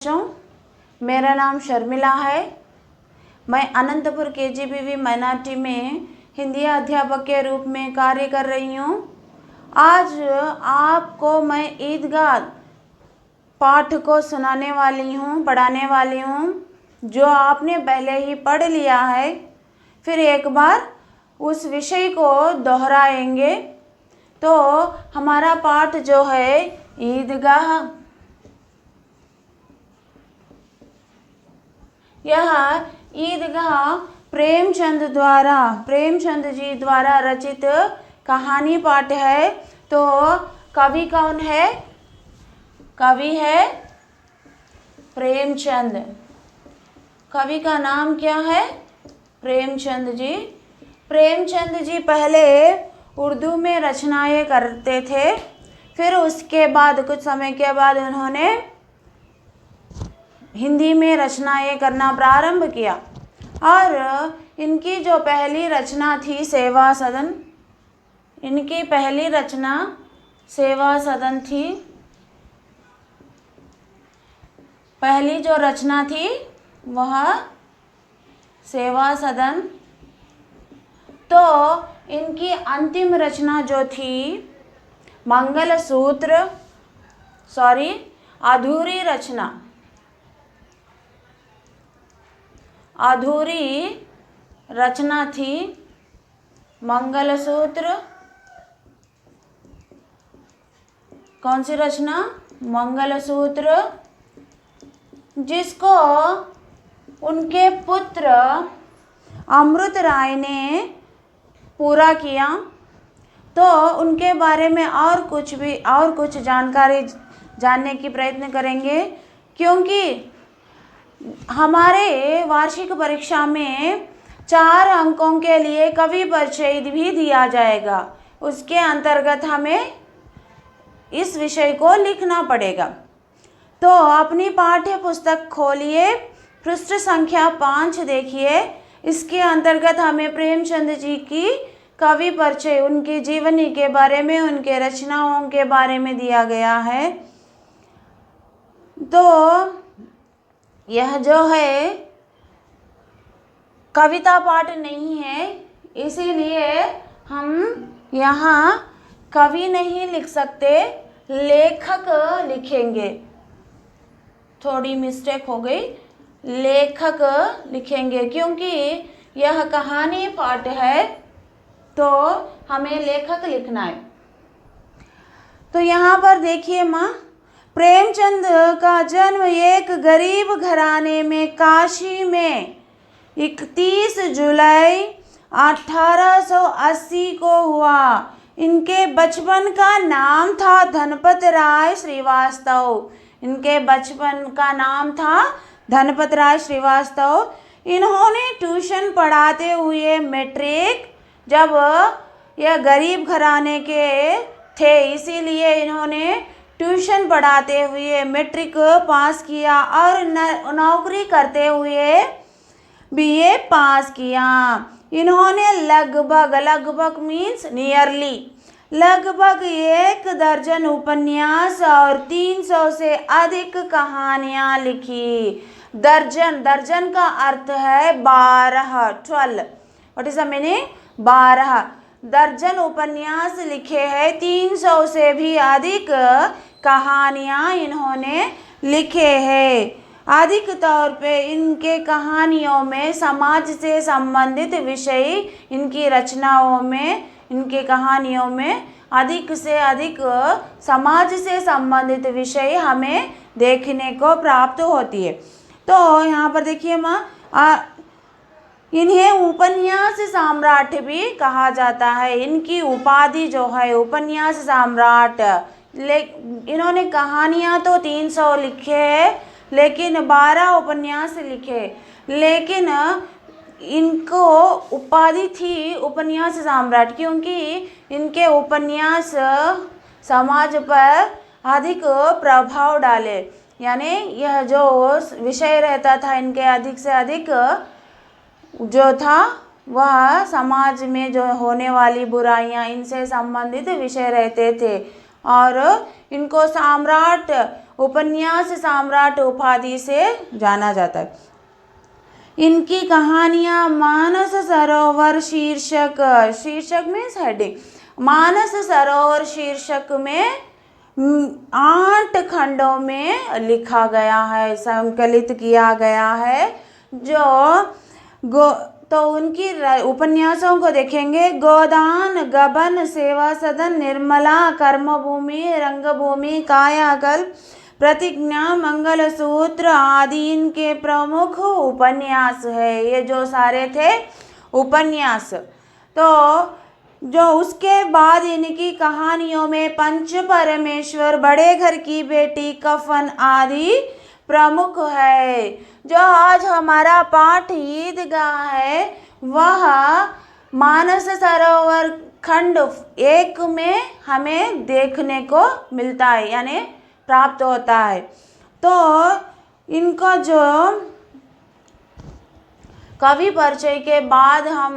मेरा नाम शर्मिला है। मैं अनंतपुर KGBV माइनॉरिटी में हिंदी अध्यापक के रूप में कार्य कर रही हूँ। आज आपको मैं ईदगाह पाठ को सुनाने वाली हूँ, पढ़ाने वाली हूँ, जो आपने पहले ही पढ़ लिया है। फिर एक बार उस विषय को दोहराएंगे। तो हमारा पाठ जो है ईदगाह, यह ईदगाह प्रेमचंद जी द्वारा रचित कहानी पाठ है। तो कवि कौन है? कवि है प्रेमचंद। कवि का नाम क्या है? प्रेमचंद जी। प्रेमचंद जी पहले उर्दू में रचनाएं करते थे, फिर उसके बाद कुछ समय के बाद उन्होंने हिंदी में रचनाएं करना प्रारंभ किया। और इनकी जो पहली रचना थी सेवा सदन, इनकी पहली रचना सेवा सदन थी। पहली जो रचना थी वह सेवा सदन। तो इनकी अंतिम रचना जो थी मंगलसूत्र, अधूरी रचना थी मंगलसूत्र। कौन सी रचना? मंगलसूत्र, जिसको उनके पुत्र अमृत राय ने पूरा किया। तो उनके बारे में और कुछ जानकारी जानने की प्रयत्न करेंगे, क्योंकि हमारे वार्षिक परीक्षा में 4 अंकों के लिए कवि परिचय भी दिया जाएगा। उसके अंतर्गत हमें इस विषय को लिखना पड़ेगा। तो अपनी पाठ्य पुस्तक खोलिए, पृष्ठ संख्या 5 देखिए। इसके अंतर्गत हमें प्रेमचंद जी की कवि परिचय, उनकी जीवनी के बारे में, उनके रचनाओं के बारे में दिया गया है। तो यह जो है कविता पाठ नहीं है, इसीलिए हम यहाँ कवि नहीं लिख सकते, लेखक लिखेंगे। थोड़ी मिस्टेक हो गई, लेखक लिखेंगे, क्योंकि यह कहानी पाठ है तो हमें लेखक लिखना है। तो यहाँ पर देखिए माँ, प्रेमचंद का जन्म एक गरीब घराने में काशी में 31 जुलाई 1880 को हुआ। इनके बचपन का नाम था धनपत राय श्रीवास्तव। इनके बचपन का नाम था धनपत राय श्रीवास्तव। इन्होंने ट्यूशन पढ़ाते हुए मैट्रिक, जब यह गरीब घराने के थे इसीलिए इन्होंने ट्यूशन पढ़ाते हुए मैट्रिक पास किया और नौकरी करते हुए BA पास किया। इन्होंने लगभग मीन्स नियरली लगभग 1 दर्जन उपन्यास और 300 से अधिक कहानियां लिखी। दर्जन का अर्थ है 12। What is the meaning? 12 दर्जन उपन्यास लिखे हैं, 300 से भी अधिक कहानियां इन्होंने लिखे हैं। अधिक तौर पे इनके कहानियों में समाज से संबंधित विषय, इनकी रचनाओं में, इनके कहानियों में अधिक से अधिक समाज से संबंधित विषय हमें देखने को प्राप्त होती है। तो यहाँ पर देखिए माँ, इन्हें उपन्यास सम्राट भी कहा जाता है। इनकी उपाधि जो है उपन्यास सम्राट। इन्होंने कहानियाँ तो 300 लिखे हैं, लेकिन 12 उपन्यास लिखे, लेकिन इनको उपाधि थी उपन्यास सम्राट, क्योंकि इनके उपन्यास समाज पर अधिक प्रभाव डाले। यानी यह जो विषय रहता था इनके, अधिक से अधिक जो था वह समाज में जो होने वाली बुराइयां, इनसे संबंधित विषय रहते थे। और इनको सम्राट उपन्यास सम्राट उपाधि से जाना जाता है। इनकी कहानियाँ मानस सरोवर शीर्षक मीन्स हेडिंग, मानस सरोवर शीर्षक में 8 खंडों में लिखा गया है, संकलित किया गया है। तो उनकी उपन्यासों को देखेंगे। गोदान, गबन, सेवा सदन, निर्मला, कर्मभूमि, रंगभूमि, कायाकल्प, प्रतिज्ञा, मंगलसूत्र आदि इनके प्रमुख उपन्यास है। ये जो सारे थे उपन्यास। तो जो उसके बाद इनकी कहानियों में पंच परमेश्वर, बड़े घर की बेटी, कफन आदि प्रमुख है। जो आज हमारा पाठ ईदगाह है वह मानस सरोवर खंड 1 में हमें देखने को मिलता है, यानी प्राप्त होता है। तो इनका जो कवि परिचय के बाद हम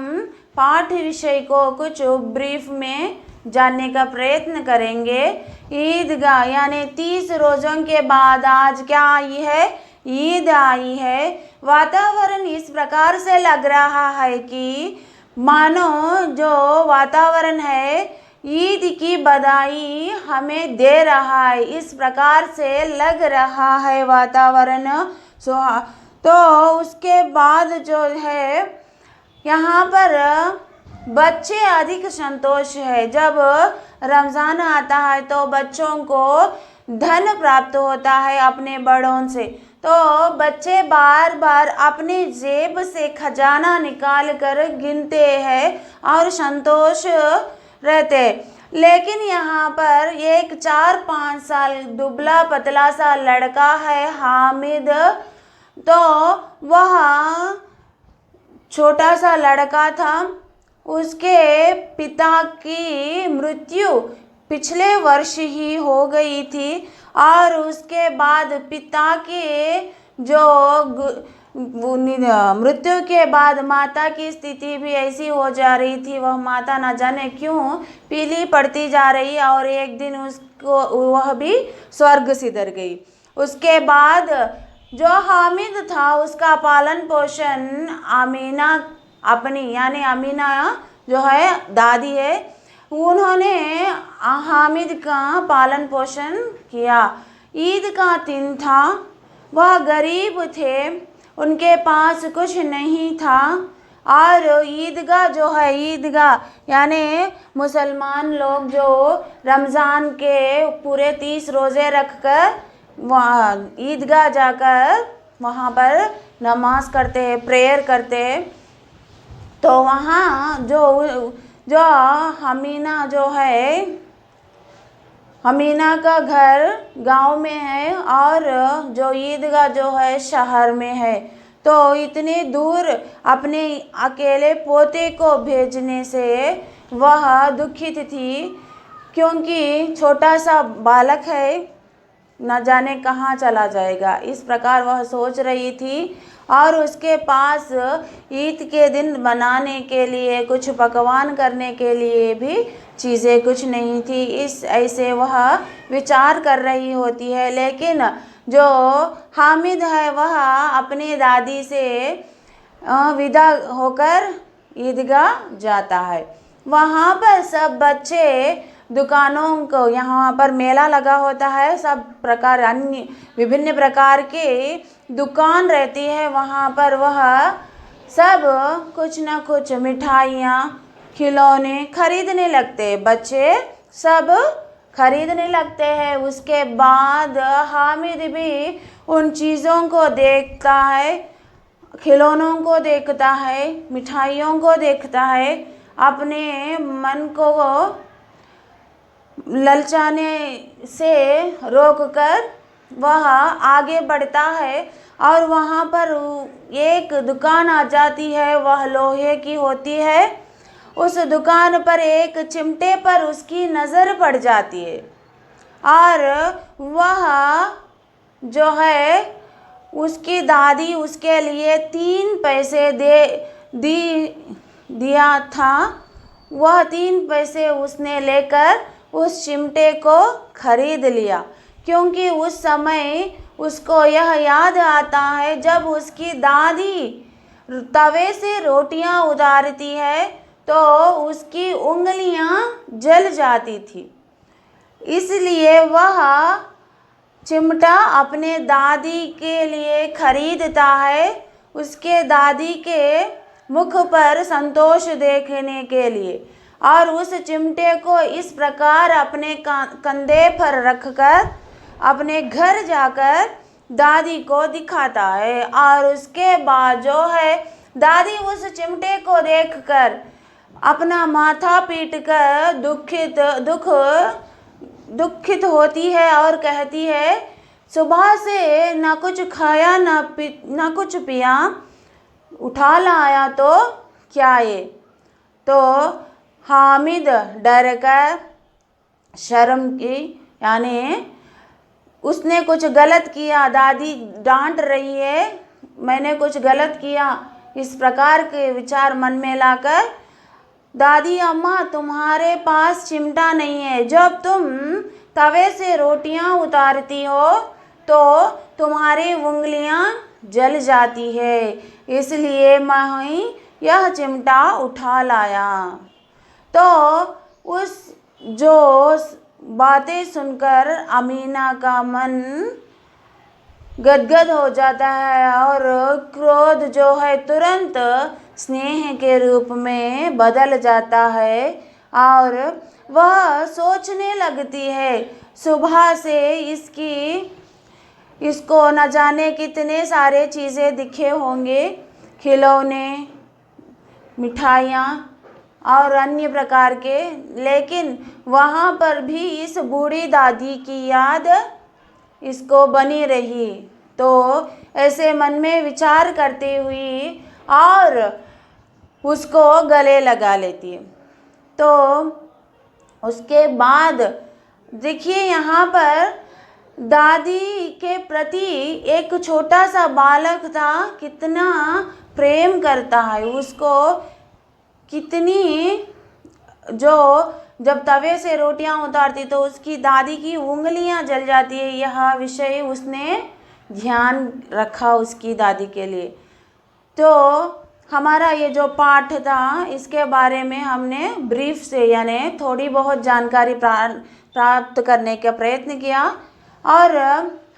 पाठ विषय को कुछ ब्रीफ में जानने का प्रयत्न करेंगे। ईदगाह यानी 30 रोज़ों के बाद आज क्या आई है? ईद आई है। वातावरण इस प्रकार से लग रहा है कि मानो जो वातावरण है ईद की बधाई हमें दे रहा है, इस प्रकार से लग रहा है वातावरण। तो उसके बाद जो है यहाँ पर बच्चे अधिक संतोष है। जब रमज़ान आता है तो बच्चों को धन प्राप्त होता है अपने बड़ों से, तो बच्चे बार बार अपने जेब से खजाना निकाल कर गिनते हैं और संतोष रहते। लेकिन यहाँ पर एक 4-5 साल दुबला पतला सा लड़का है हामिद, तो वह छोटा सा लड़का था। उसके पिता की मृत्यु पिछले वर्ष ही हो गई थी और उसके बाद पिता के जो मृत्यु के बाद माता की स्थिति भी ऐसी हो जा रही थी, वह माता न जाने क्यों पीली पड़ती जा रही और एक दिन उसको वह भी स्वर्ग सिधर गई। उसके बाद जो हामिद था उसका पालन पोषण अमीना अपनी यानी अमीना जो है दादी है, उन्होंने हामिद का पालन पोषण किया। ईद का दिन था, वह गरीब थे, उनके पास कुछ नहीं था और ईदगाह जो है, ईदगाह यानी मुसलमान लोग जो रमज़ान के पूरे 30 रोज़े रखकर वहाँ ईदगाह जाकर वहाँ पर नमाज करते हैं, प्रेयर करते हैं। तो वहाँ जो हमीना जो है, हमीना का घर गांव में है और जो ईदगाह जो है शहर में है। तो इतनी दूर अपने अकेले पोते को भेजने से वह दुखित थी, क्योंकि छोटा सा बालक है, न जाने कहाँ चला जाएगा, इस प्रकार वह सोच रही थी। और उसके पास ईद के दिन बनाने के लिए, कुछ पकवान करने के लिए भी चीज़ें कुछ नहीं थी। इस ऐसे वह विचार कर रही होती है। लेकिन जो हामिद है वह अपनी दादी से विदा होकर ईदगाह जाता है। वहाँ पर सब बच्चे दुकानों को, यहाँ पर मेला लगा होता है, सब प्रकार अन्य विभिन्न प्रकार के दुकान रहती है। वहाँ पर वह सब कुछ न कुछ मिठाइयाँ, खिलौने खरीदने लगते, बच्चे सब खरीदने लगते हैं। उसके बाद हामिद भी उन चीज़ों को देखता है, खिलौनों को देखता है, मिठाइयों को देखता है, अपने मन को ललचाने से रोककर वह आगे बढ़ता है और वहाँ पर एक दुकान आ जाती है, वह लोहे की होती है। उस दुकान पर एक चिमटे पर उसकी नज़र पड़ जाती है और वह जो है उसकी दादी उसके लिए 3 पैसे दिया था। वह 3 पैसे उसने लेकर उस चिमटे को खरीद लिया। क्योंकि उस समय उसको यह याद आता है जब उसकी दादी तवे से रोटियां उतारती है तो उसकी उंगलियां जल जाती थी। इसलिए वह चिमटा अपने दादी के लिए खरीदता है, उसके दादी के मुख पर संतोष देखने के लिए, और उस चिमटे को इस प्रकार अपने कंधे पर रखकर अपने घर जाकर दादी को दिखाता है। और उसके बाद जो है दादी उस चिमटे को देखकर अपना माथा पीटकर दुखित होती है और कहती है, सुबह से न कुछ खाया न कुछ पिया, उठा लाया तो क्या ये। तो हामिद डर कर शर्म की, यानी उसने कुछ गलत किया, दादी डांट रही है, मैंने कुछ गलत किया, इस प्रकार के विचार मन में लाकर, दादी अम्मा तुम्हारे पास चिमटा नहीं है, जब तुम तवे से रोटियां उतारती हो तो तुम्हारी उंगलियां जल जाती है, इसलिए मैं यह चिमटा उठा लाया। तो उस जो बातें सुनकर अमीना का मन गदगद हो जाता है और क्रोध जो है तुरंत स्नेह के रूप में बदल जाता है और वह सोचने लगती है, सुबह से इसको न जाने कितने सारे चीज़ें दिखे होंगे, खिलौने, मिठाइयाँ और अन्य प्रकार के, लेकिन वहाँ पर भी इस बूढ़ी दादी की याद इसको बनी रही। तो ऐसे मन में विचार करती हुई और उसको गले लगा लेती है। तो उसके बाद देखिए यहाँ पर दादी के प्रति एक छोटा सा बालक था, कितना प्रेम करता है उसको, कितनी जो जब तवे से रोटियां उतारती तो उसकी दादी की उंगलियां जल जाती है, यह विषय उसने ध्यान रखा उसकी दादी के लिए। तो हमारा ये जो पाठ था इसके बारे में हमने ब्रीफ से यानी थोड़ी बहुत जानकारी प्राप्त करने का प्रयत्न किया, और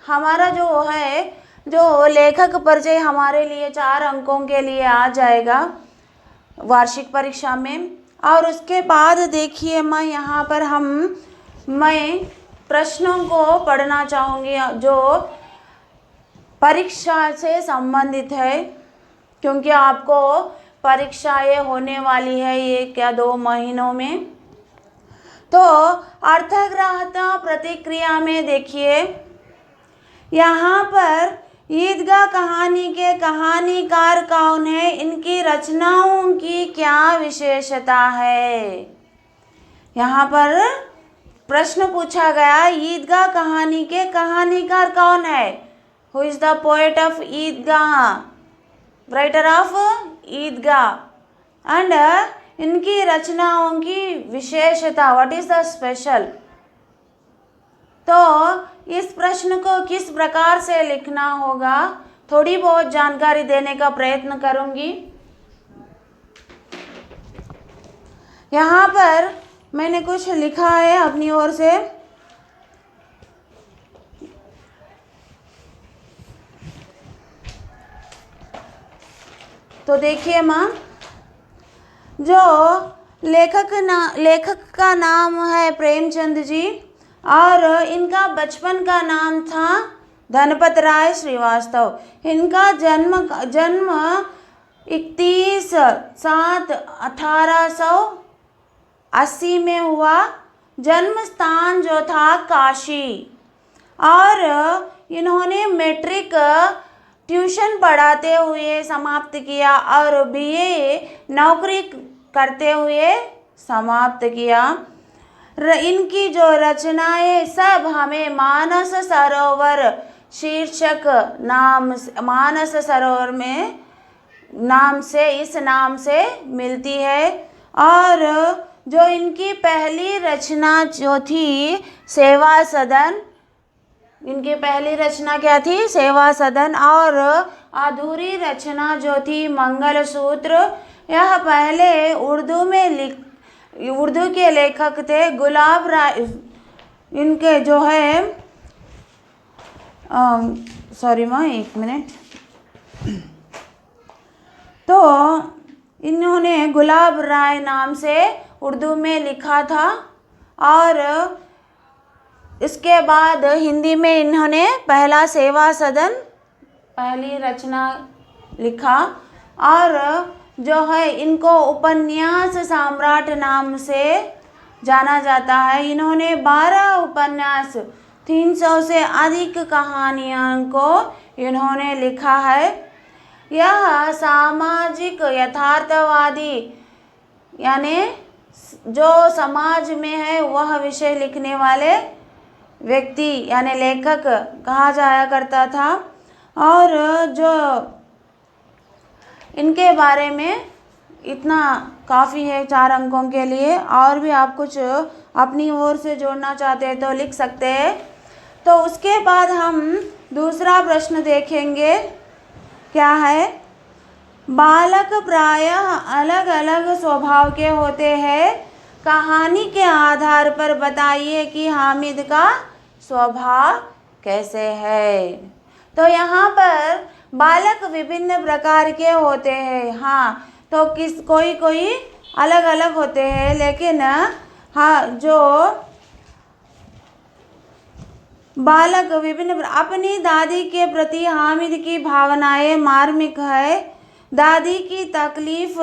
हमारा जो है जो लेखक परिचय हमारे लिए 4 अंकों के लिए आ जाएगा वार्षिक परीक्षा में। और उसके बाद देखिए मैं प्रश्नों को पढ़ना चाहूँगी जो परीक्षा से संबंधित है, क्योंकि आपको परीक्षाएं होने वाली है 1 या 2 महीनों में। तो अर्थग्राह्यता प्रतिक्रिया में देखिए यहाँ पर ईदगाह कहानी के कहानीकार कौन है, इनकी रचनाओं की क्या विशेषता है। यहाँ पर प्रश्न पूछा गया, ईदगाह कहानी के कहानीकार कौन है, who is the poet of Idgah, writer of Idgah, and इनकी रचनाओं की विशेषता, व्हाट इज द स्पेशल। तो इस प्रश्न को किस प्रकार से लिखना होगा, थोड़ी बहुत जानकारी देने का प्रयत्न करूंगी। यहाँ पर मैंने कुछ लिखा है अपनी ओर से। तो देखिए माँ, जो लेखक का नाम है प्रेमचंद जी, और इनका बचपन का नाम था धनपत राय श्रीवास्तव। इनका जन्म 31/7/1880 में हुआ। जन्म स्थान जो था काशी, और इन्होंने मैट्रिक ट्यूशन पढ़ाते हुए समाप्त किया और बीए नौकरी करते हुए समाप्त किया। इनकी जो रचनाएं सब हमें मानस सरोवर शीर्षक मानस सरोवर में इस नाम से मिलती है। और जो इनकी पहली रचना जो थी सेवा सदन, इनकी पहली रचना क्या थी? सेवा सदन। और अधूरी रचना जो थी मंगलसूत्र। यह पहले उर्दू के लेखक थे गुलाब राय। इनके जो है सॉरी माँ, एक मिनट। तो इन्होंने गुलाब राय नाम से उर्दू में लिखा था और इसके बाद हिंदी में इन्होंने पहला सेवा सदन पहली रचना लिखा। और जो है इनको उपन्यास सम्राट नाम से जाना जाता है। इन्होंने 12 उपन्यास, 300 से अधिक कहानियों को इन्होंने लिखा है। यह सामाजिक यथार्थवादी यानी जो समाज में है वह विषय लिखने वाले व्यक्ति यानी लेखक कहा जाया करता था। और जो इनके बारे में इतना काफ़ी है 4 अंकों के लिए। और भी आप कुछ अपनी ओर से जोड़ना चाहते हैं तो लिख सकते हैं। तो उसके बाद हम दूसरा प्रश्न देखेंगे, क्या है? बालक प्रायः अलग अलग स्वभाव के होते हैं। कहानी के आधार पर बताइए कि हामिद का स्वभाव कैसे है। तो यहाँ पर बालक विभिन्न प्रकार के होते हैं। हाँ, तो कोई अलग अलग होते हैं, लेकिन हाँ जो बालक विभिन्न अपनी दादी के प्रति हामिद की भावनाएं मार्मिक है। दादी की तकलीफ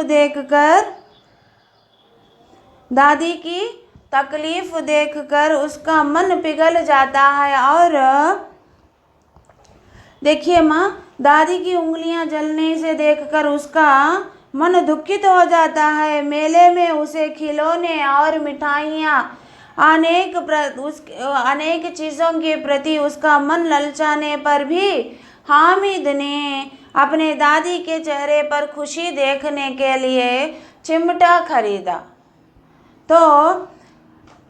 देखकर उसका मन पिघल जाता है। और देखिए माँ, दादी की उंगलियां जलने से देखकर उसका मन दुखित हो जाता है। मेले में उसे खिलौने और मिठाइयाँ अनेक चीज़ों के प्रति उसका मन ललचाने पर भी हामिद ने अपने दादी के चेहरे पर खुशी देखने के लिए चिमटा खरीदा। तो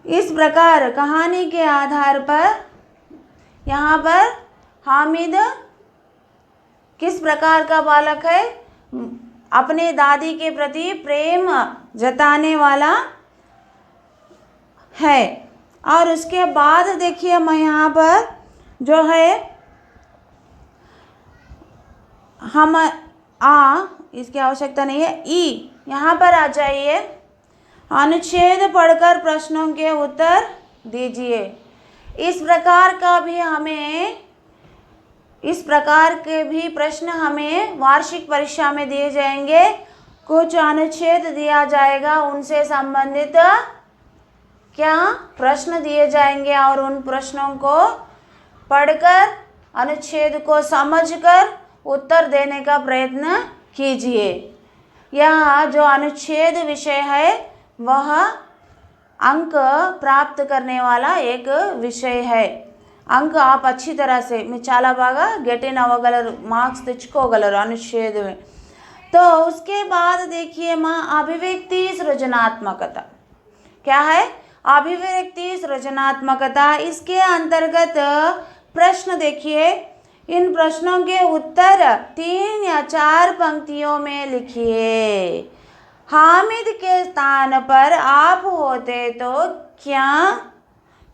इस प्रकार कहानी के आधार पर यहाँ पर हामिद किस प्रकार का बालक है? अपने दादी के प्रति प्रेम जताने वाला है। और उसके बाद देखिए मैं यहाँ पर जो है हम इसकी आवश्यकता नहीं है, ई यहाँ पर आ जाइए। अनुच्छेद पढ़कर प्रश्नों के उत्तर दीजिए। इस प्रकार के भी प्रश्न हमें वार्षिक परीक्षा में दिए जाएंगे। कुछ अनुच्छेद दिया जाएगा, उनसे संबंधित क्या प्रश्न दिए जाएंगे और उन प्रश्नों को पढ़कर अनुच्छेद को समझकर उत्तर देने का प्रयत्न कीजिए। यह जो अनुच्छेद विषय है वह अंक प्राप्त करने वाला एक विषय है। अंक आप अच्छी तरह से मैं చాలా బాగా గెటిన్ అవ్వగలరు, మార్క్స్ తెచ్చుకోగలరు अनुच्छेद में। तो उसके बाद देखिए माँ, अभिव्यक्ति सृजनात्मकता क्या है? अभिव्यक्ति सृजनात्मकता, इसके अंतर्गत प्रश्न देखिए। इन प्रश्नों के उत्तर 3 या 4 पंक्तियों में लिखिए। हामिद के स्थान पर आप होते तो क्या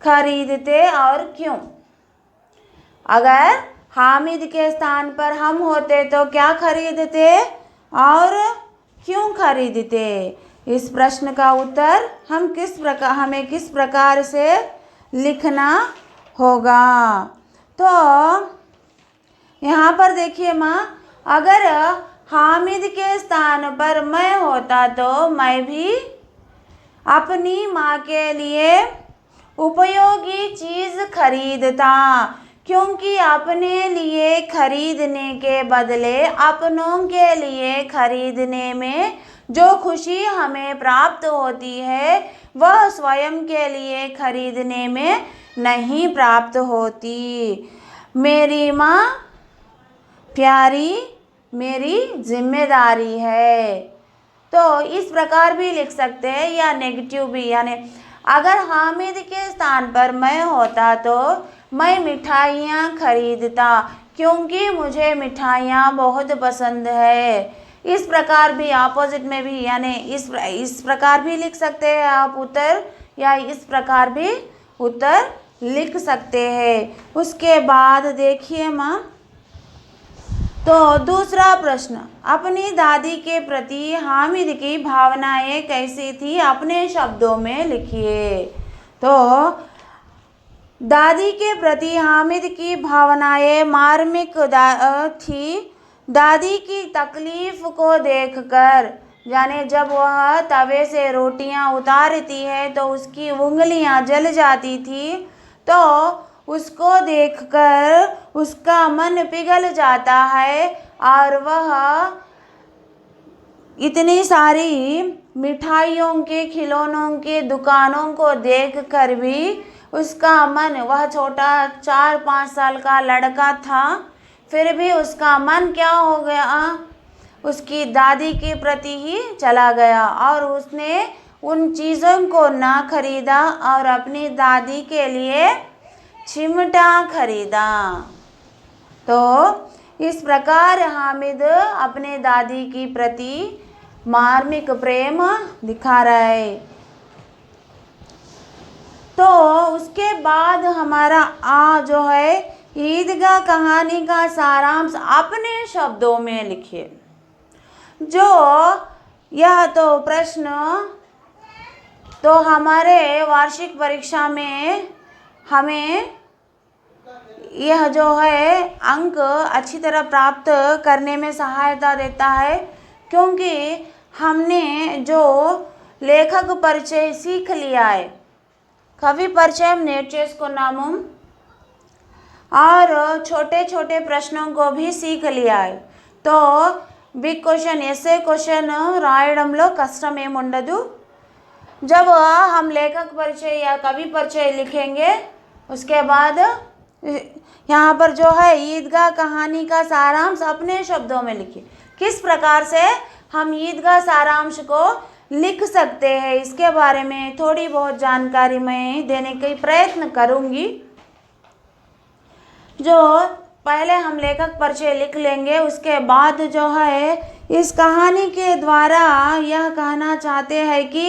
खरीदते और क्यों? अगर हामिद के स्थान पर हम होते तो क्या खरीदते और क्यों खरीदते? इस प्रश्न का उत्तर हमें किस प्रकार से लिखना होगा? तो यहाँ पर देखिए माँ, अगर हामिद के स्थान पर मैं होता तो मैं भी अपनी माँ के लिए उपयोगी चीज़ खरीदता, क्योंकि अपने लिए खरीदने के बदले अपनों के लिए खरीदने में जो खुशी हमें प्राप्त होती है वह स्वयं के लिए खरीदने में नहीं प्राप्त होती। मेरी माँ प्यारी मेरी जिम्मेदारी है। तो इस प्रकार भी लिख सकते हैं या नेगेटिव भी, यानी अगर हामिद के स्थान पर मैं होता तो मैं मिठाइयाँ खरीदता क्योंकि मुझे मिठाइयाँ बहुत पसंद है। इस प्रकार भी अपोजिट में भी यानी इस प्रकार भी लिख सकते हैं आप उत्तर, या इस प्रकार भी उत्तर लिख सकते हैं। उसके बाद देखिए माँ, तो दूसरा प्रश्न, अपनी दादी के प्रति हामिद की भावनाएं कैसी थी, अपने शब्दों में लिखिए। तो दादी के प्रति हामिद की भावनाएं मार्मिक थी। दादी की तकलीफ को देखकर, यानी जब वह तवे से रोटियां उतारती है तो उसकी उंगलियां जल जाती थी, तो उसको देखकर उसका मन पिघल जाता है और वह इतनी सारी मिठाइयों के खिलौनों के दुकानों को देखकर भी उसका मन, वह छोटा 4-5 साल का लड़का था, फिर भी उसका मन क्या हो गया, उसकी दादी के प्रति ही चला गया और उसने उन चीज़ों को ना खरीदा और अपनी दादी के लिए चिमटा खरीदा। तो इस प्रकार हामिद अपने दादी की प्रति मार्मिक प्रेम दिखा रहा है। तो उसके बाद हमारा जो है ईदगाह कहानी का सारांश अपने शब्दों में लिखिए। जो यह तो प्रश्न तो हमारे वार्षिक परीक्षा में हमें यह जो है अंक अच्छी तरह प्राप्त करने में सहायता देता है, क्योंकि हमने जो लेखक परिचय सीख लिया है, कवि परिचय नेचेस्को नामम, और छोटे छोटे प्रश्नों को भी सीख लिया है। तो बिग क्वेश्चन एसे क्वेश्चन रायడంలో कष्टम ఏం ఉండదు। जब हम लेखक परिचय या कवि परिचय लिखेंगे, उसके बाद यहाँ पर जो है ईदगाह कहानी का सारांश अपने शब्दों में लिखिए। किस प्रकार से हम ईदगाह सारांश को लिख सकते हैं, इसके बारे में थोड़ी बहुत जानकारी मैं देने का प्रयत्न करूँगी। जो पहले हम लेखक परिचय लिख लेंगे, उसके बाद जो है इस कहानी के द्वारा यह कहना चाहते हैं कि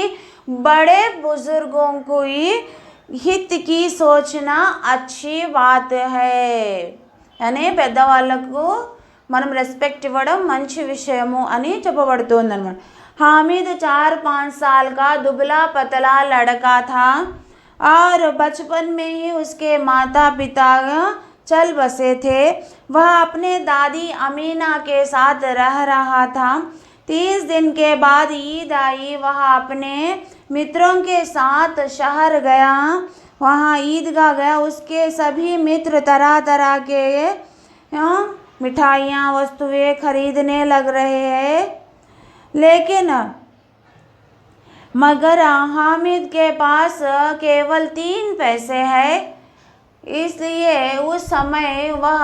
बड़े बुजुर्गों को ही हित की सोचना अच्छी बात है, यानी పెద్దవాళ్ళకు మనం రెస్పెక్ట్ ఇవ్వడం మంచి విషయము అని చెప్పబడుతుంది అన్నమాట। हामिद 4-5 साल का दुबला पतला लड़का था और बचपन में ही उसके माता पिता चल बसे थे। वह अपने दादी अमीना के साथ रह रहा था। 30 दिन के बाद ईद आई। वह अपने मित्रों के साथ शहर गया, वहाँ ईदगाह गया। उसके सभी मित्र तरह तरह के मिठाइयाँ वस्तुएं खरीदने लग रहे हैं, लेकिन मगर हामिद के पास केवल 3 पैसे हैं। इसलिए उस समय वह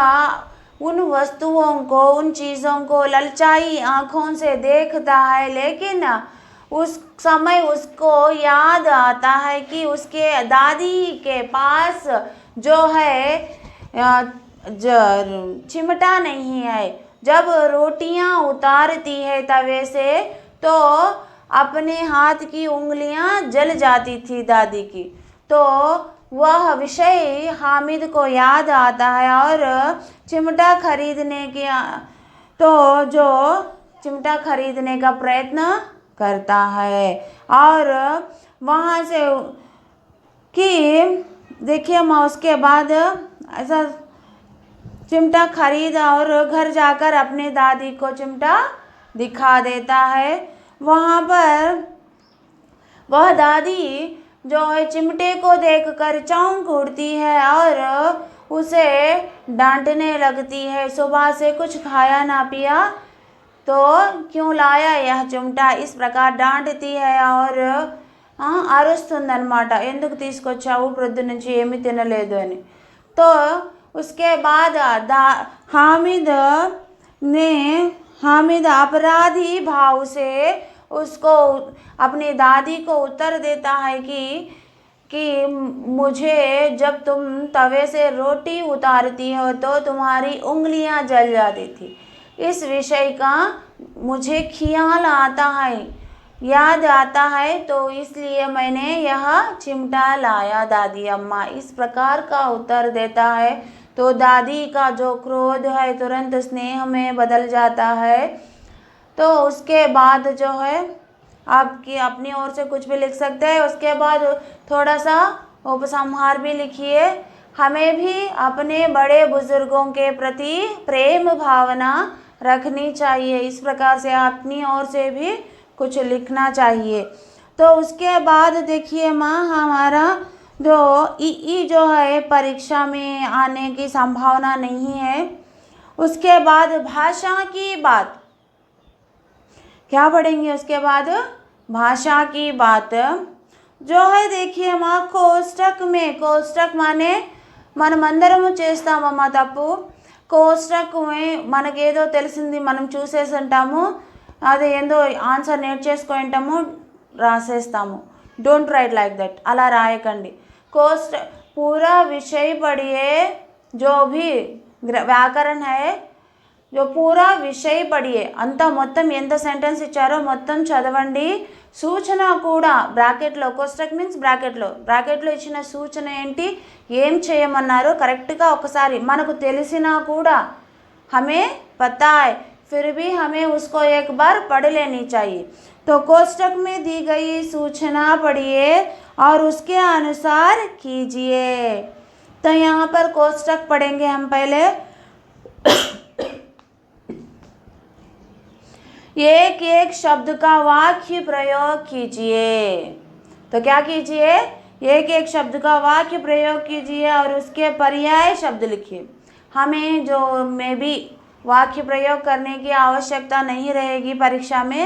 उन वस्तुओं को, उन चीज़ों को ललचाई आँखों से देखता है, लेकिन उस समय उसको याद आता है कि उसके दादी के पास जो है चिमटा नहीं है। जब रोटियां उतारती है तवे से तो अपने हाथ की उंगलियां जल जाती थी दादी की। तो वह विषय हामिद को याद आता है और चिमटा खरीदने के जो चिमटा खरीदने का प्रयत्न करता है। और वहाँ से कि देखिए माँ, उसके बाद ऐसा चिमटा खरीदा और घर जाकर अपने दादी को चिमटा दिखा देता है। वहाँ पर वह दादी जो है चिमटे को देखकर चौंक उठती है और उसे डांटने लगती है। सुबह से कुछ खाया ना पिया तो क्यों लाया यह चिमटा, इस प्रकार डांटती है और అరుస్తుందన్నమాట, ఎందుకు తీసుకొచ్చావు, ప్రొద్దు నుంచి ఏమీ తినలేదు అని। तो उसके बाद हामिद अपराधी भाव से उसको अपनी दादी को उत्तर देता है कि कि मुझे जब तुम तवे से रोटी उतारती हो तो तुम्हारी उंगलियां जल जाती थी। इस विषय का मुझे ख्याल आता है, याद आता है, तो इसलिए मैंने यह चिमटा लाया दादी अम्मा। इस प्रकार का उत्तर देता है तो दादी का जो क्रोध है तुरंत स्नेह में बदल जाता है। तो उसके बाद जो है आपकी अपनी ओर से कुछ भी लिख सकते हैं। उसके बाद थोड़ा सा उपसंहार भी लिखिए। हमें भी अपने बड़े बुजुर्गों के प्रति प्रेम भावना रखनी चाहिए। इस प्रकार से अपनी ओर से भी कुछ लिखना चाहिए। तो उसके बाद देखिए माँ, हमारा जो ई जो है परीक्षा में आने की संभावना नहीं है। उसके बाद भाषा की बात क्या पढ़ेंगे? उसके बाद भाषा की बात जो है देखिए माँ, कोष्टक में, कोष्टक माने మనమందరము చేస్తామమ్మా తప్పు. కోష్టక్ మనకేదో తెలిసింది మనం చూసేసి ఉంటాము, అది ఏందో ఆన్సర్ నేర్చేసుకొని ఉంటాము, రాసేస్తాము. डोंट राइट लाइक दैट, अला रायकंडी. कोस्ट पूरा विषय पढ़िए, जो भी व्याकरण है जो पूरा విషయ పడియే అంతా మొత్తం ఎంత సెంటెన్స్ ఇచ్చారో మొత్తం చదవండి. సూచన కూడా బ్రాకెట్లో, కోస్టక్ మీన్స్ బ్రాకెట్లో ఇచ్చిన సూచన ఏంటి, ఏం చేయమన్నారో కరెక్ట్గా ఒకసారి మనకు తెలిసినా కూడా हमें पता है फिर भी हमें उसको एक बार पढ़ लेनी चाहिए. तो कोष्टक में दी गई सूचना पढ़िए और उसके अनुसार कीजिए. तो यहाँ पर कोष्टक पढ़ेंगे हम पहले. एक एक शब्द का वाक्य प्रयोग कीजिए. तो क्या कीजिए? एक एक शब्द का वाक्य प्रयोग कीजिए और उसके पर्याय शब्द लिखिए. हमें जो में भी वाक्य प्रयोग करने की आवश्यकता नहीं रहेगी परीक्षा में,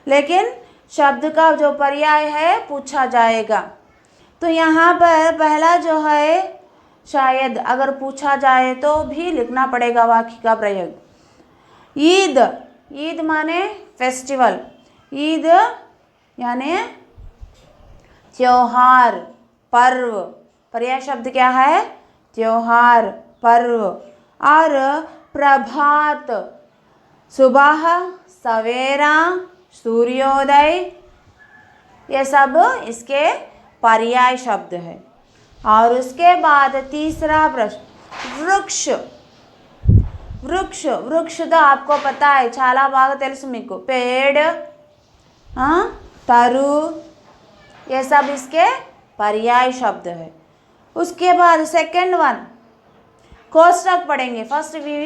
लेकिन शब्द का जो पर्याय है पूछा जाएगा. तो यहाँ पर पहला जो है, शायद अगर पूछा जाए तो भी लिखना पड़ेगा वाक्य का प्रयोग. ईद, ईद माने फेस्टिवल, ईद यानी त्योहार, पर्व. पर्याय शब्द क्या है? त्योहार, पर्व. और प्रभात, सुबह, सवेरा, सूर्योदय, ये सब इसके पर्याय शब्द है. और उसके बाद तीसरा प्रश्न, वृक्ष. वृक्ष, वृक्ष तो आपको पता है, చాలా బాగా తెలుసు మీకు. पेड़, तरु, ये सब इसके पर्याय शब्द है. उसके बाद सेकंड वन, कोष्टक पढ़ेंगे. फर्स्ट वी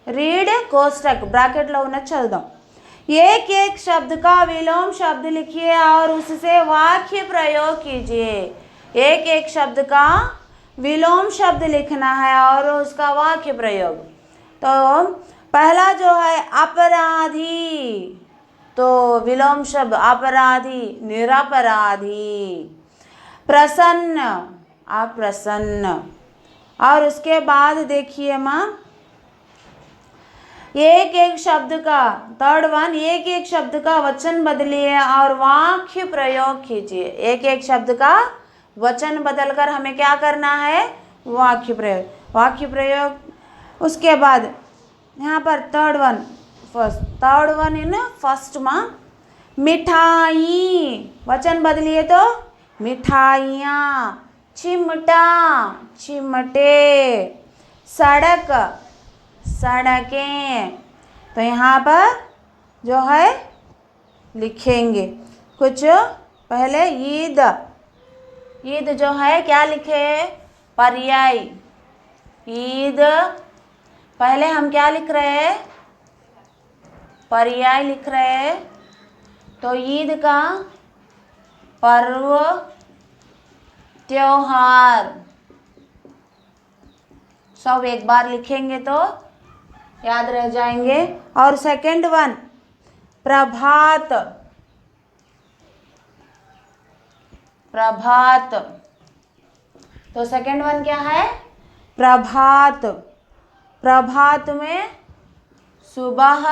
रीड कोष्टक, ब्रैकेट लो उन्हें चल दो. एक एक शब्द का विलोम शब्द लिखिए और उससे वाक्य प्रयोग कीजिए. एक एक शब्द का विलोम शब्द लिखना है और उसका वाक्य प्रयोग. तो पहला जो है अपराधी, तो विलोम शब्द अपराधी, निरपराधी. प्रसन्न, अप्रसन्न. और उसके बाद देखिए माँ, एक एक शब्द का, थर्ड वन, एक एक शब्द का वचन बदलिए और वाक्य प्रयोग कीजिए. एक एक शब्द का वचन बदलकर हमें क्या करना है? वाक्य प्रयोग. वाक्य प्रयोग. उसके बाद यहाँ पर third one, third one in first माँ, मिठाई. वचन बदलिए तो मिठाइयाँ. चिमटा, चिमटे. सड़क, सड़कें. तो यहाँ पर जो है लिखेंगे कुछ. पहले ईद, ईद जो है क्या लिखे? पर्याय. ईद पहले हम क्या लिख रहे हैं? पर्याय लिख रहे हैं. तो ईद का पर्व, त्योहार, सब एक बार लिखेंगे तो याद रह जाएंगे. और सेकंड वन, प्रभात, प्रभात. तो सेकंड वन क्या है? प्रभात. प्रभात में सुबह,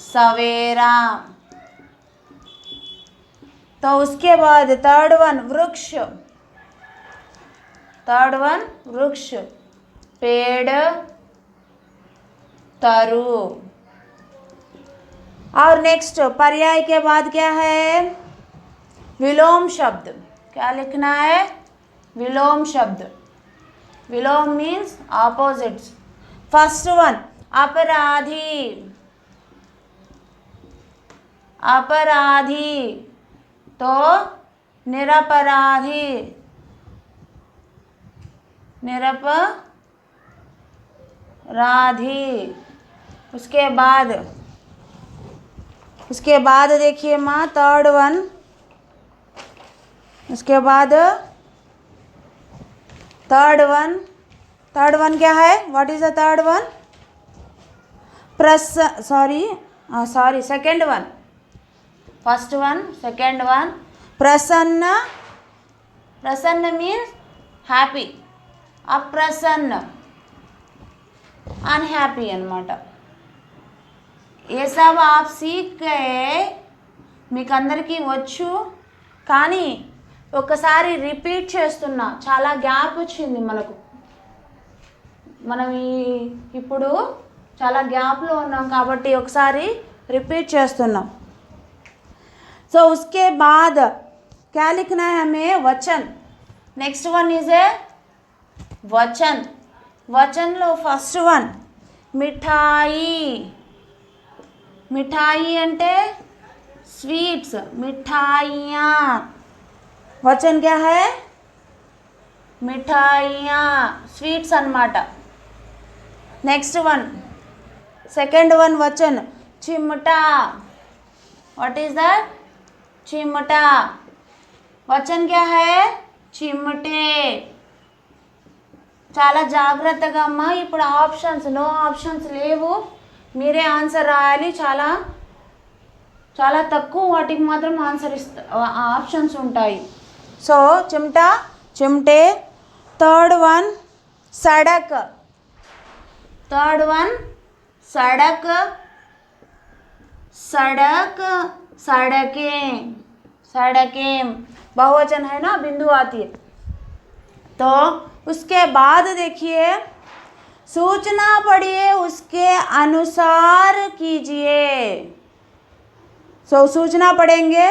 सवेरा. तो उसके बाद थर्ड वन वृक्ष, थर्ड वन वृक्ष, पेड़, तरु। और नेक्स्ट पर्याय के बाद क्या है? विलोम शब्द। क्या लिखना है? विलोम शब्द। विलोम मीन्स ऑपोजिट्स। फर्स्ट वन अपराधी, अपराधी तो निरपराधी, निरपराधी। उसके बाद देखिए माँ थर्ड वन, उसके बाद थर्ड वन क्या है? What is the third one? Second one. First one, second one प्रसन्न, प्रसन्न मीन्स హ్యాపీ, అప్రసన్న अनहैप्पी అన్నమాట। ये सब आप सीख गए, మీకు అందరికీ వచ్చు, కానీ ఒకసారి రిపీట్ చేస్తున్నా, చాలా గ్యాప్ వచ్చింది మనకు, మనం ఇప్పుడు చాలా గ్యాప్లో ఉన్నాం కాబట్టి ఒకసారి रिपीट చేస్తున్నాం। सो उसके बाद क्या लिखना है हमें? वचन। नेक्स्ट वन इज ए वचन। वचन लो फर्स्ट वन मिठाई, मिठाई అంటే स्वीट्स, मिठाइयाँ। वचन क्या है? मिठाइयाँ, स्वीट्स అన్నమాట। नेक्स्ट वन सेकंड वन वचन चिमटा। What is that? चिमटा। वचन क्या है? चिमटे। చాలా జాగ్రత్తగా అమ్మా, ఇప్పుడు ఆప్షన్స్, నో ఆప్షన్స్ లేవు, మీరే ఆన్సర్ రాయాలి। చాలా చాలా తక్కువ వాటికి మాత్రం ఆన్సర్ ఆప్షన్స్ ఉంటాయి। సో चिमटा, चिमटे। थर्ड वन सड़क, थर्ड वन सड़क, सड़क, सड़कें, सड़कें बहुवचन है ना, बिंदु आती है। तो उसके बाद देखिए सूचना पढ़िए, उसके अनुसार कीजिए। सूचना पढ़ेंगे,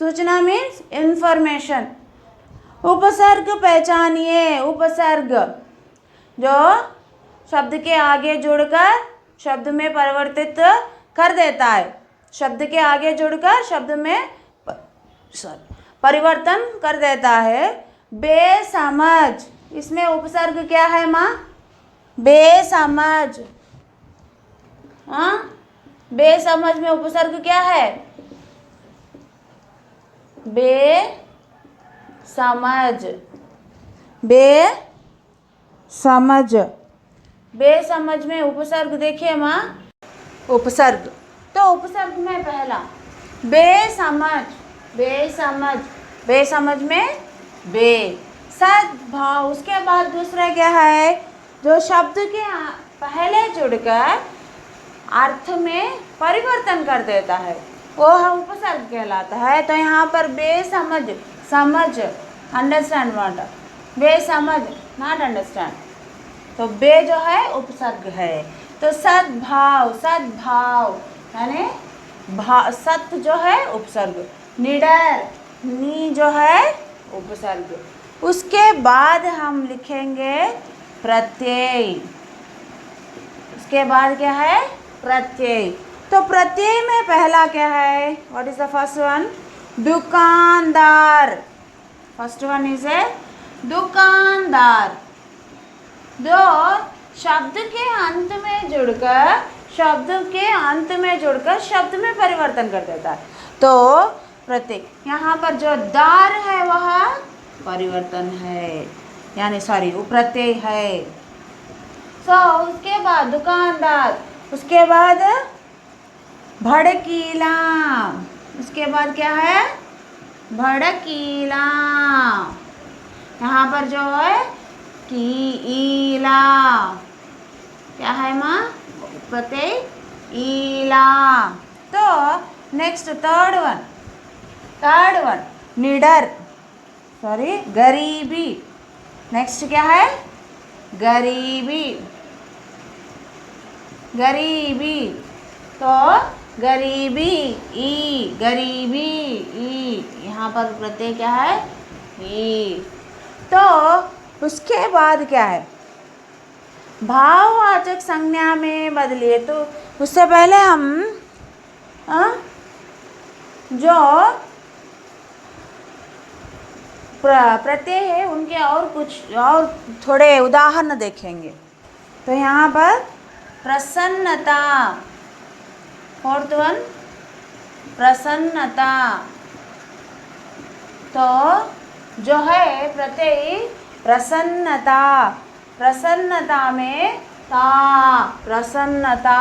सूचना मीन्स इंफॉर्मेशन। उपसर्ग पहचानिए। उपसर्ग जो शब्द के आगे जुड़कर शब्द में परिवर्तित कर देता है, शब्द के आगे जुड़कर शब्द में परिवर्तन कर देता है। बेसमझ, इसमें उपसर्ग क्या है माँ? बेसमझ। हाँ, बेसमझ में उपसर्ग क्या है? बेसमझ, बेसमझ। बेसमझ में उपसर्ग देखिए माँ, उपसर्ग। तो उपसर्ग में पहला बेसमझ, बेसमझ, बेसमझ में बे, सद्भाव। उसके बाद दूसरा क्या है? जो शब्द के पहले जुड़कर अर्थ में परिवर्तन कर देता है, वो उपसर्ग कहलाता है। तो यहाँ पर बेसमझ, समझ, अंडरस्टैंड वाट, बेसमझ नॉट अंडरस्टैंड, तो बे जो है उपसर्ग है। तो सद्भाव, सद्भाव यानी सत्य जो है उपसर्ग, निडर, नी जो है उपसर्ग। उसके बाद हम लिखेंगे प्रत्यय। उसके बाद क्या है? प्रत्यय। तो प्रत्यय में पहला क्या है? What is the first one? दुकानदार। फर्स्ट वन इज ए दुकानदार। जो शब्द के अंत में जुड़कर, शब्द के अंत में जुड़कर शब्द में परिवर्तन कर देता है, तो प्रत्यय। यहाँ पर जो दार है वह परिवर्तन है, यानी सॉरी वो प्रत्यय है। उसके बाद दुकानदार, उसके बाद भड़कीला, उसके बाद क्या है? भड़कीला। यहाँ पर जो है कीला, क्या है माँ? प्रत्यय ईला। तो next third one, third one निडर, सॉरी गरीबी। नेक्स्ट क्या है? गरीबी, गरीबी। तो गरीबी ई, गरीबी ई, यहाँ पर प्रत्यय क्या है? ई। तो उसके बाद क्या है? भाववाचक संज्ञा में बदलिए। तो उससे पहले हम जो प्रत्यय है उनके और कुछ और थोड़े उदाहरण देखेंगे। तो यहाँ पर प्रसन्नता, फोर्थ वन प्रसन्नता। तो जो है प्रत्यय प्रसन्नता, प्रसन्नता में ता, प्रसन्नता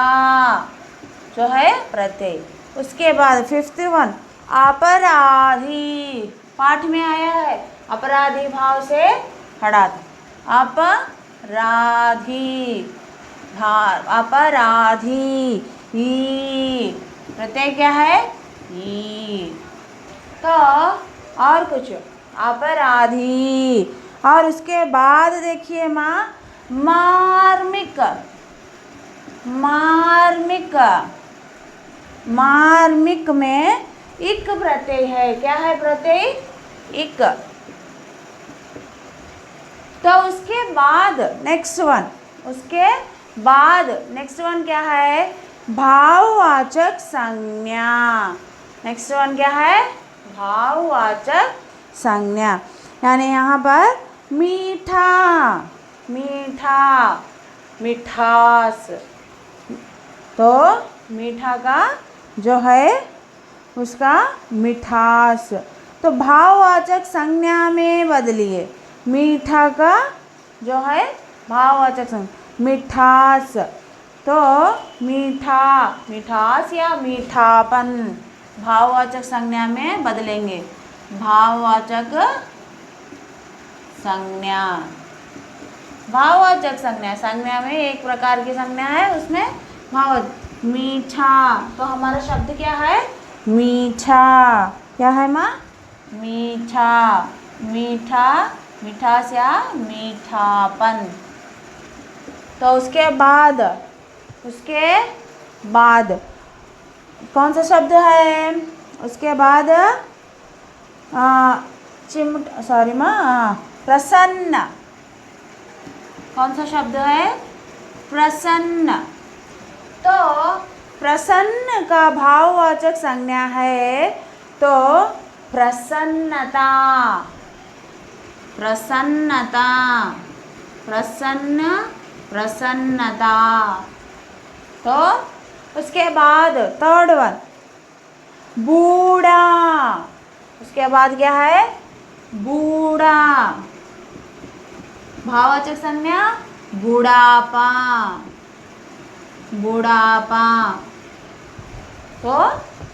जो है प्रत्यय। उसके बाद फिफ्थ वन अपराधी, पाठ में आया है अपराधी भाव से खड़ा था। अपराधी, अपराधी ई, प्रत्यय क्या है? ई। तो और कुछ अपराधी। और उसके बाद देखिए माँ मार्मिक, मार्मिक, मार्मिक में इक प्रत्यय है। क्या है प्रत्यय? इक। तो उसके बाद नेक्स्ट वन, उसके बाद नेक्स्ट वन क्या है? भाववाचक संज्ञा। नेक्स्ट वन क्या है? भाववाचक संज्ञा। यानी यहाँ पर मीठा, मीठा, मिठास। तो मीठा का जो है उसका मिठास। तो भाववाचक संज्ञा में बदलिए। मीठा का जो है भाववाचक संज्ञा मिठास। तो मीठा, मिठास या मीठापन भाववाचक संज्ञा में बदलेंगे। भाववाचक संज्ञा, भाववाचक संज्ञा, संज्ञा में एक प्रकार की संज्ञा है, उसमें भाव। मीठा, तो हमारा शब्द क्या है? मीठा। क्या है माँ? मीठा, मीठा, मिठास या मीठापन। तो उसके बाद, उसके बाद कौन सा शब्द है? उसके बाद चिमट, सॉरी माँ, प्रसन्न। कौन सा शब्द है? प्रसन्न। तो प्रसन्न का भाववाचक संज्ञा है तो प्रसन्नता, प्रसन्नता, प्रसन्न, प्रसन्नता। तो उसके बाद थर्ड वन बूढ़ा। उसके बाद क्या है? बूढ़ा, भाववाचक संज्ञा बुढ़ापा, बुढ़ापा। तो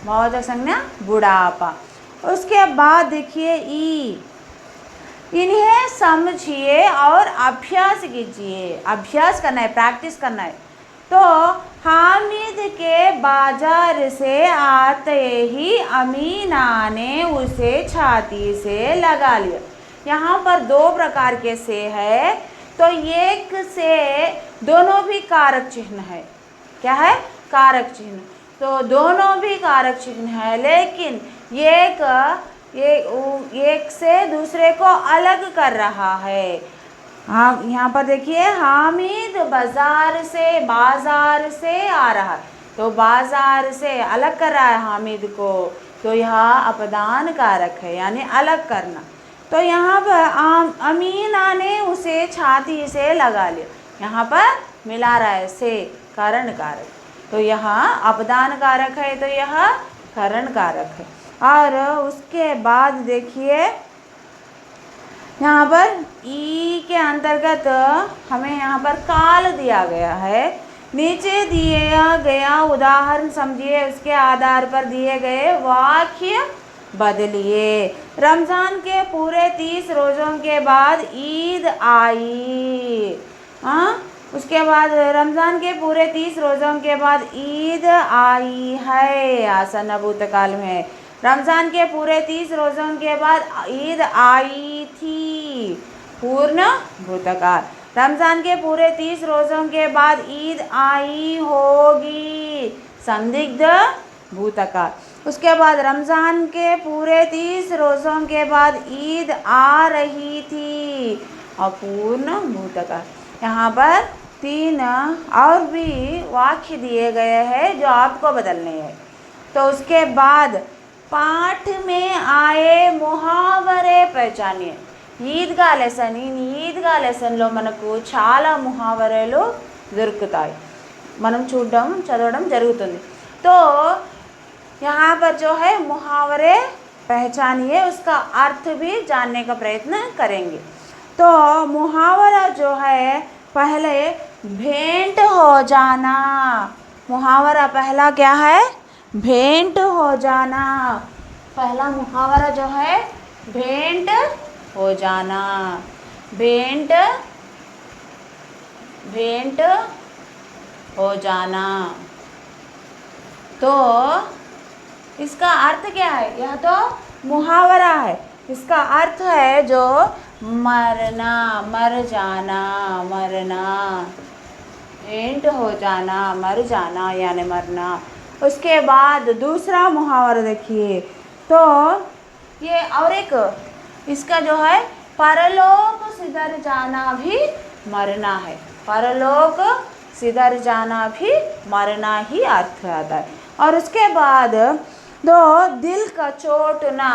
भाववाचक संज्ञा बुढ़ापा। उसके बाद देखिए ई, इन्हें समझिए और अभ्यास कीजिए। अभ्यास करना है, प्रैक्टिस करना है। तो हामिद के बाजार से आते ही अमीना ने उसे छाती से लगा लिया। यहाँ पर दो प्रकार के से है, तो एक से दोनों भी कारक चिन्ह है। क्या है? कारक चिन्ह। तो दोनों भी कारक चिन्ह है, लेकिन एक से दूसरे को अलग कर रहा है। हाँ, यहाँ पर देखिए हामिद बाजार से आ रहा है, तो बाजार से अलग कर रहा है हामिद को, तो यहाँ अपदान कारक है, यानी अलग करना। तो यहाँ पर अमीना ने उसे छाती से लगा लिया, यहाँ पर मिला रहा है से, कारण कारक। तो यहाँ अपदान कारक है, तो यह करण कारक है। और उसके बाद देखिए यहाँ पर ई के अंतर्गत हमें यहाँ पर काल दिया गया है। नीचे दिया गया उदाहरण समझिए, उसके आधार पर दिए गए वाक्य बदलिए। रमज़ान के पूरे 30 रोज़ों के बाद ईद आई। उसके बाद रमज़ान के पूरे 30 रोज़ों के बाद ईद आई है, आसन्न भूतकाल में। रमज़ान के पूरे 30 रोज़ों के बाद ईद आई थी। पूर्ण भूतकाल। रमज़ान के पूरे 30 रोज़ों के बाद ईद आई होगी। संदिग्ध भूतकाल। उसके बाद रमज़ान के पूरे 30 रोज़ों के बाद ईद आ रही थी। अपूर्ण भूतकाल। यहाँ पर 3 और भी वाक्य दिए गए हैं जो आपको बदलने हैं। तो उसके बाद पाठ में आए मुहावरे पहचानिए। ఈద్గా లెసన్ ఈ ఈద్గా లెసన్లో మనకు చాలా ముహావరేలు దొరుకుతాయి, మనం చూడడం చదవడం జరుగుతుంది। तो यहाँ पर जो है मुहावरे पहचानिए, उसका अर्थ भी जानने का प्रयत्न करेंगे। तो मुहावरा जो है पहले भेंट हो जाना। मुहावरा पहला क्या है? भेंट हो जाना। पहला मुहावरा जो है भेंट हो जाना। भेंट भेंट हो जाना। तो इसका अर्थ क्या है? यह तो मुहावरा है। इसका अर्थ है जो मरना, मर जाना, मरना। भेंट हो जाना, मर जाना यानी मरना। उसके बाद दूसरा मुहावरा देखिए। तो ये और एक इसका जो है परलोक सिधर जाना भी मरना है। परलोक सिधर जाना भी मरना ही अर्थ आता है। और उसके बाद दो दिल कचोटना।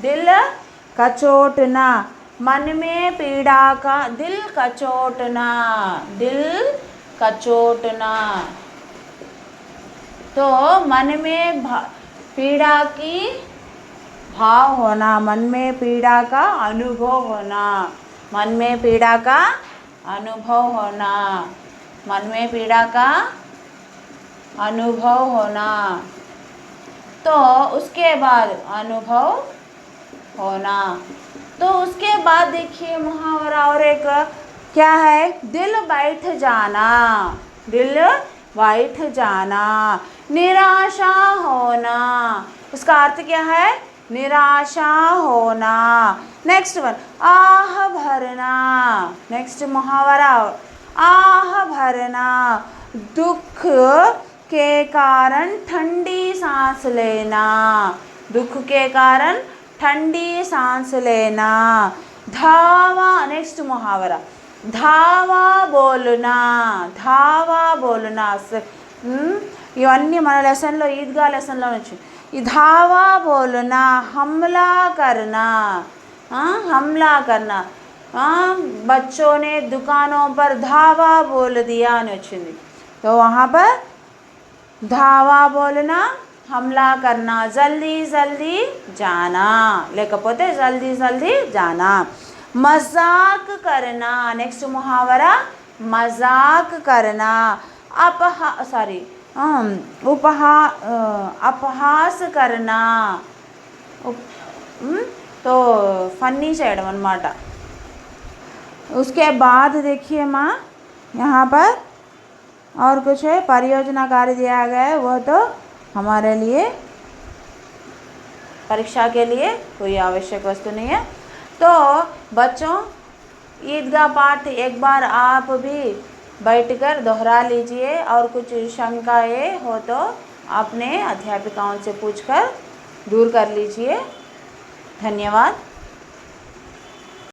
दिल कचोटना, मन में पीड़ा का दिल कचोटना। दिल कचोटना तो मन में पीड़ा की भाव होना, मन में पीड़ा का अनुभव होना। मन में पीड़ा का अनुभव होना, मन में पीड़ा का अनुभव होना। तो उसके बाद अनुभव होना। तो उसके बाद देखिए मुहावरा और एक क्या है? दिल बैठ जाना। दिल बैठ जाना, निराशा होना। उसका अर्थ क्या है? निराशा होना। नेक्स्ट वन आह भरना। नेक्स्ट मुहावरा आह भरना, दुख के कारण ठंडी सांस लेना। दुख के कारण ठंडी सांस लेना। धावा, नेक्स्ट मुहावरा धावा बोलना। धावा बोलना। ఇవన్నీ మన లెసన్లో ఈద్గా లెసన్లో నుంచి ఈ धावा बोलना, हमला करना। हमला करना। बच्चों ने दुकानों पर धावा बोल दिया అని వచ్చింది। तो वहाँ पर धावा बोलना, हमला करना, जल्दी जल्दी जाना, लेకపోతే जल्दी जल्दी जाना। मजाक करना। नेक्स्ट मुहावरा मजाक करना। अपहास करना। तो फनी చేయడం అన్నమాట। उसके बाद देखिए माँ यहाँ पर और कुछ है, परियोजना कार्य दिया गया है, वह तो हमारे लिए परीक्षा के लिए कोई आवश्यक वस्तु नहीं है। तो बच्चों ईदगाह पाठ एक बार आप भी बैठकर दोहरा लीजिए और कुछ शंकाएँ हो तो अपने अध्यापिकाओं से पूछकर दूर कर लीजिए। धन्यवाद।